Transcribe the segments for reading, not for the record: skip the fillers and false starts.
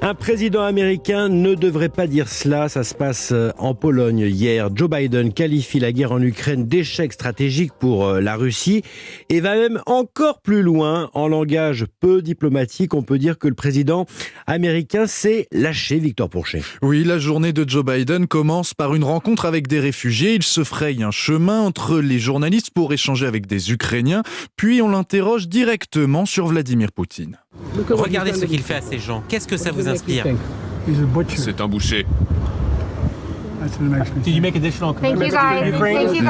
Un président américain ne devrait pas dire cela. Ça se passe en Pologne hier. Joe Biden qualifie la guerre en Ukraine d'échec stratégique pour la Russie et va même encore plus loin. En langage peu diplomatique, on peut dire que le président américain s'est lâché, Victor Pourchet. Oui, la journée de Joe Biden commence par une rencontre avec des réfugiés. Il se fraye un chemin entre les journalistes pour échanger avec des Ukrainiens. Puis on l'interroge directement sur Vladimir Poutine. Regardez ce qu'il fait à ces gens. Qu'est-ce que ça vous inspire? C'est un boucher.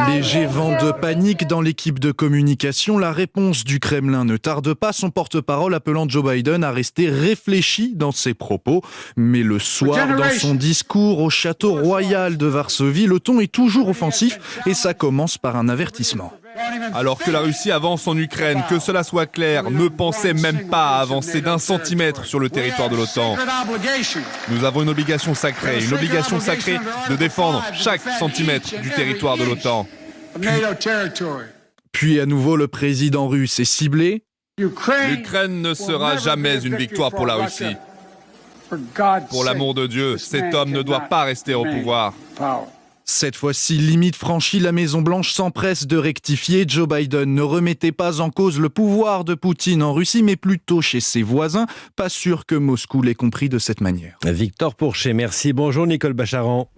Léger vent de panique dans l'équipe de communication. La réponse du Kremlin ne tarde pas. Son porte-parole appelant Joe Biden à rester réfléchi dans ses propos. Mais le soir, dans son discours au château royal de Varsovie, le ton est toujours offensif et ça commence par un avertissement. Alors que la Russie avance en Ukraine, que cela soit clair, ne pensez même pas à avancer d'1 centimètre sur le territoire de l'OTAN. Nous avons une obligation sacrée de défendre chaque centimètre du territoire de l'OTAN. Puis à nouveau, le président russe est ciblé. L'Ukraine ne sera jamais une victoire pour la Russie. Pour l'amour de Dieu, cet homme ne doit pas rester au pouvoir. Cette fois-ci, limite franchie, la Maison-Blanche s'empresse de rectifier. Joe Biden ne remettait pas en cause le pouvoir de Poutine en Russie, mais plutôt chez ses voisins. Pas sûr que Moscou l'ait compris de cette manière. Victor Pourchet, merci. Bonjour Nicole Bacharan.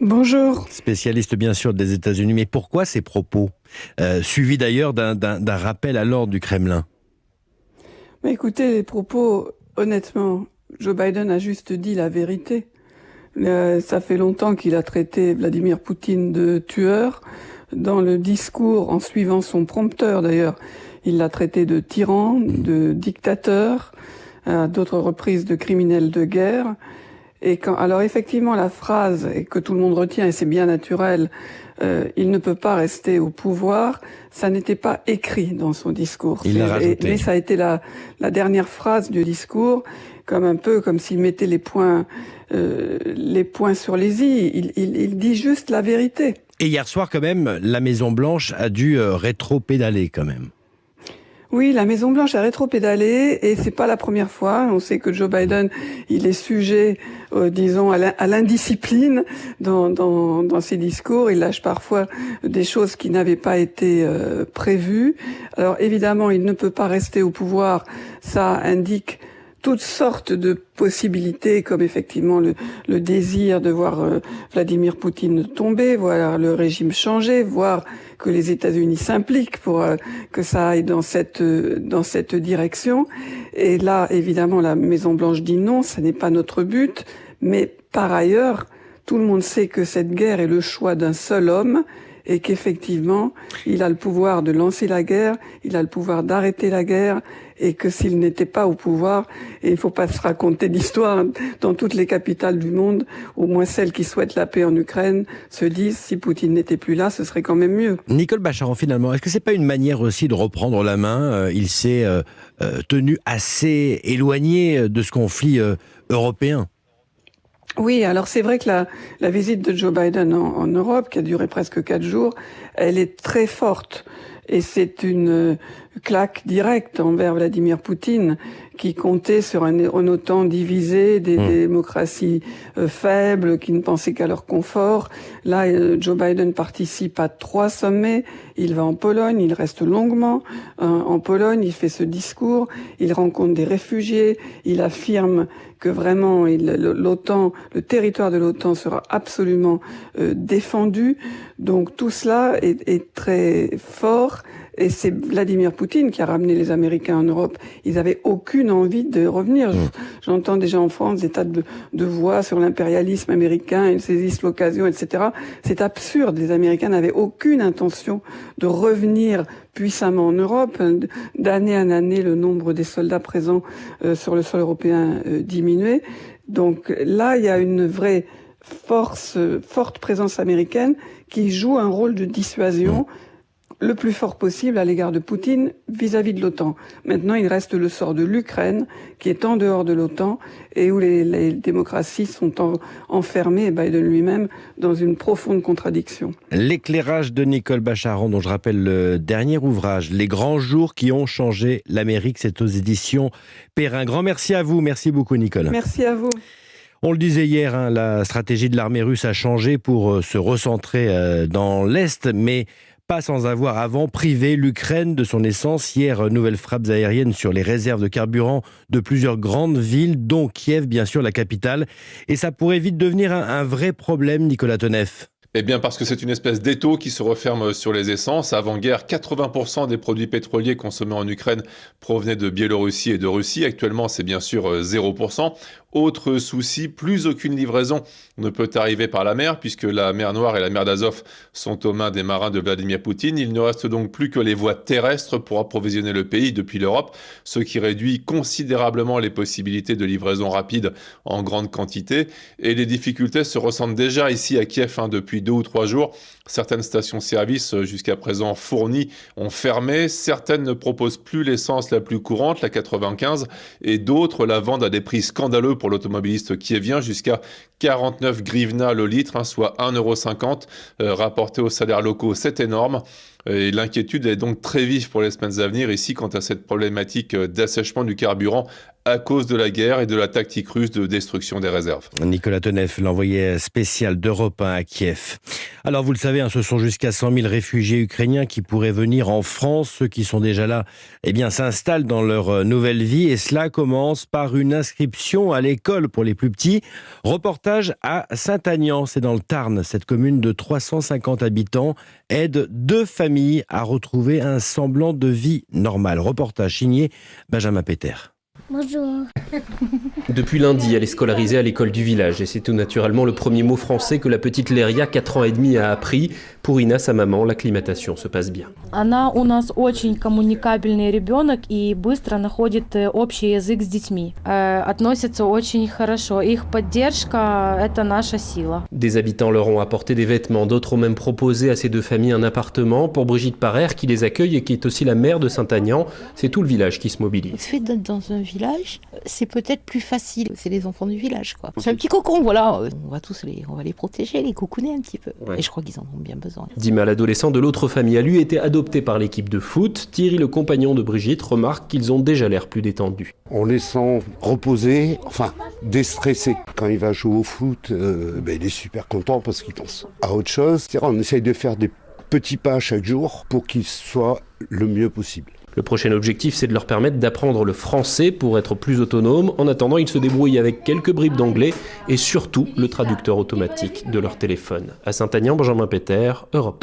Bonjour. Spécialiste bien sûr des États-Unis. Mais pourquoi ces propos suivis d'ailleurs d'un rappel à l'ordre du Kremlin? Mais écoutez, les propos, honnêtement, Joe Biden a juste dit la vérité. Ça fait longtemps qu'il a traité Vladimir Poutine de tueur. Dans le discours, en suivant son prompteur d'ailleurs, il l'a traité de tyran, de dictateur, à d'autres reprises de criminel de guerre. Alors effectivement, la phrase que tout le monde retient, et c'est bien naturel, il ne peut pas rester au pouvoir, ça n'était pas écrit dans son discours. Il l'a rajouté. Mais ça a été la dernière phrase du discours, comme s'il mettait les points sur les i. Il dit juste la vérité. Et hier soir quand même, la Maison-Blanche a dû rétro-pédaler quand même. Oui, la Maison-Blanche a rétro-pédalé et c'est pas la première fois. On sait que Joe Biden, il est sujet, disons, à l'indiscipline dans ses discours. Il lâche parfois des choses qui n'avaient pas été prévues. Alors évidemment, il ne peut pas rester au pouvoir. Ça indique toutes sortes de possibilités, comme effectivement le désir de voir Vladimir Poutine tomber, voir le régime changer, voir que les États-Unis s'impliquent pour que ça aille dans cette direction. Et là, évidemment, la Maison-Blanche dit non, ce n'est pas notre but. Mais par ailleurs, tout le monde sait que cette guerre est le choix d'un seul homme et qu'effectivement, il a le pouvoir de lancer la guerre, il a le pouvoir d'arrêter la guerre, et que s'il n'était pas au pouvoir, et il ne faut pas se raconter d'histoire, dans toutes les capitales du monde, au moins celles qui souhaitent la paix en Ukraine, se disent si Poutine n'était plus là, ce serait quand même mieux. Nicole Bacharan, finalement, est-ce que c'est pas une manière aussi de reprendre la main? Il s'est tenu assez éloigné de ce conflit européen. Oui, alors c'est vrai que la visite de Joe Biden en Europe, qui a duré presque 4 jours, elle est très forte. Et c'est une claque directe envers Vladimir Poutine, qui comptait sur un OTAN divisé, des démocraties faibles, qui ne pensaient qu'à leur confort. Là, Joe Biden participe à 3 sommets. Il va en Pologne, il reste longuement en Pologne, il fait ce discours, il rencontre des réfugiés, il affirme que vraiment l'OTAN, le territoire de l'OTAN sera absolument défendu. Donc tout cela est très fort. Et c'est Vladimir Poutine qui a ramené les Américains en Europe. Ils avaient aucune envie de revenir. J'entends déjà en France des tas de voix sur l'impérialisme américain, ils saisissent l'occasion, etc. C'est absurde. Les Américains n'avaient aucune intention de revenir puissamment en Europe. D'année en année, le nombre des soldats présents sur le sol européen diminuait. Donc là, il y a une vraie forte présence américaine qui joue un rôle de dissuasion. le plus fort possible à l'égard de Poutine vis-à-vis de l'OTAN. Maintenant, il reste le sort de l'Ukraine, qui est en dehors de l'OTAN et où les démocraties sont enfermées, et Biden lui-même, dans une profonde contradiction. L'éclairage de Nicole Bacharan, dont je rappelle le dernier ouvrage, Les grands jours qui ont changé l'Amérique, c'est aux éditions Perrin. Grand merci à vous, merci beaucoup Nicole. Merci à vous. On le disait hier, la stratégie de l'armée russe a changé pour se recentrer dans l'Est, mais pas sans avoir avant privé l'Ukraine de son essence. Hier, nouvelles frappes aériennes sur les réserves de carburant de plusieurs grandes villes, dont Kiev, bien sûr, la capitale. Et ça pourrait vite devenir un vrai problème, Nicolas Toneff. Eh bien parce que c'est une espèce d'étau qui se referme sur les essences. Avant-guerre, 80% des produits pétroliers consommés en Ukraine provenaient de Biélorussie et de Russie. Actuellement, c'est bien sûr 0%. Autre souci, plus aucune livraison ne peut arriver par la mer puisque la mer Noire et la mer d'Azov sont aux mains des marins de Vladimir Poutine. Il ne reste donc plus que les voies terrestres pour approvisionner le pays depuis l'Europe, ce qui réduit considérablement les possibilités de livraison rapide en grande quantité. Et les difficultés se ressentent déjà ici à Kiev depuis 2 ou 3 jours. Certaines stations-service jusqu'à présent fournies ont fermé. Certaines ne proposent plus l'essence la plus courante, la 95, et d'autres la vendent à des prix scandaleux pour l'automobiliste kievien, jusqu'à 49 grivna le litre, soit 1,50 €, rapporté aux salaires locaux. C'est énorme. Et l'inquiétude est donc très vive pour les semaines à venir ici quant à cette problématique d'assèchement du carburant à cause de la guerre et de la tactique russe de destruction des réserves. Nicolas Toneff, l'envoyé spécial d'Europe 1 à Kiev. Alors vous le savez, ce sont jusqu'à 100 000 réfugiés ukrainiens qui pourraient venir en France. Ceux qui sont déjà là, s'installent dans leur nouvelle vie et cela commence par une inscription à l'école pour les plus petits. Reportage à Saint-Agnans, c'est dans le Tarn. Cette commune de 350 habitants aide 2 familles à retrouver un semblant de vie normale. Reportage signé Benjamin Peter. Bonjour. Depuis lundi, elle est scolarisée à l'école du village et c'est tout naturellement le premier mot français que la petite Léria, 4 ans et demi, a appris. Pour Ina, sa maman, l'acclimatation se passe bien. Она у нас очень коммуникабельный ребенок и быстро находит общий язык с детьми. Относится очень хорошо. Их поддержка – это наша сила. Des habitants leur ont apporté des vêtements, d'autres ont même proposé à ces 2 familles un appartement. Pour Brigitte Parrer, qui les accueille et qui est aussi la mère de Saint-Agnans, c'est tout le village qui se mobilise. Le fait d'être dans un village, c'est peut-être plus facile. C'est les enfants du village, quoi. C'est un petit cocon, voilà. On va les protéger, les cocooner un petit peu. Ouais. Et je crois qu'ils en ont bien besoin. Dima, l'adolescent de l'autre famille, a lui été adopté par l'équipe de foot. Thierry, le compagnon de Brigitte, remarque qu'ils ont déjà l'air plus détendus. On les sent reposés, déstressés. Quand il va jouer au foot, il est super content parce qu'il pense à autre chose. On essaye de faire des petits pas chaque jour pour qu'il soit le mieux possible. Le prochain objectif, c'est de leur permettre d'apprendre le français pour être plus autonomes. En attendant, ils se débrouillent avec quelques bribes d'anglais et surtout le traducteur automatique de leur téléphone. À Saint-Agnans, Benjamin Peter, Europe 1.